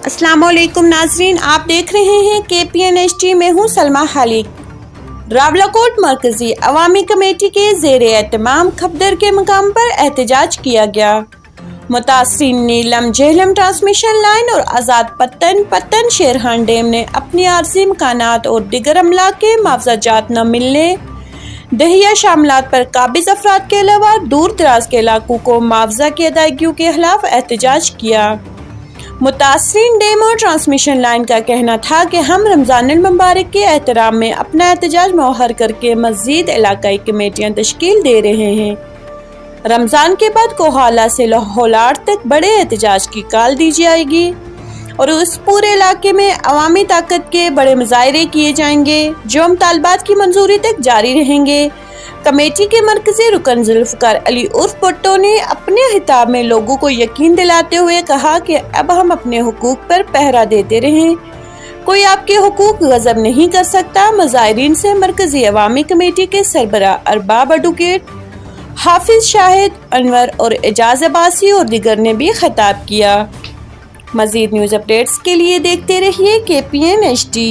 अस्सलाम वालेकुम नाजरीन, आप देख रहे हैं KPN-HD में हूँ सलमा खालिक। रावलाकोट मरकजी अवामी कमेटी के ज़ेर एहतमाम खपदर के मकाम पर एहतजाज किया गया। मुतासरीन नीलम झेलम ट्रांसमिशन लाइन और आज़ाद पत्तन शेरहान डैम ने अपनी आरजी मकानात और दिगर अमला के मुआवजात न मिलने, दहिया शामलात पर काबिज अफराद के अलावा दूर दराज के इलाकों को मुआवजा की अदायगियों के खिलाफ एहतजाज किया। मुतासरीन डैम और ट्रांसमिशन लाइन का कहना था कि हम रमज़ान मुबारक के एहतराम में अपना एहतजाज मौहर करके मज़ीद इलाकाई कमेटियाँ तश्कील दे रहे हैं। रमज़ान के बाद कोहाला से लाहौलार तक बड़े एहतजाज की कॉल दी जाएगी और उस पूरे इलाके में अवामी ताकत के बड़े मुजाहरे किए जाएंगे जो मुतालबात की मंजूरी तक जारी रहेंगे। कमेटी के मरकजी रुकन जुल्फ़िकार अली उर्फ भुट्टो ने अपने खिताब में लोगों को यकीन दिलाते हुए कहा कि अब हम अपने हुकूक पर पहरा देते रहें, कोई आपके हुकूक गज़ब नहीं कर सकता। मुज़ाहिरीन से मरकजी अवामी कमेटी के सरबराह अरबाब एडवोकेट हाफिज शाहिद अनवर और एजाज अब्बासी और दिगर ने भी खिताब किया। मज़ीद न्यूज़ अपडेट्स के लिए देखते रहिए KPN-HD।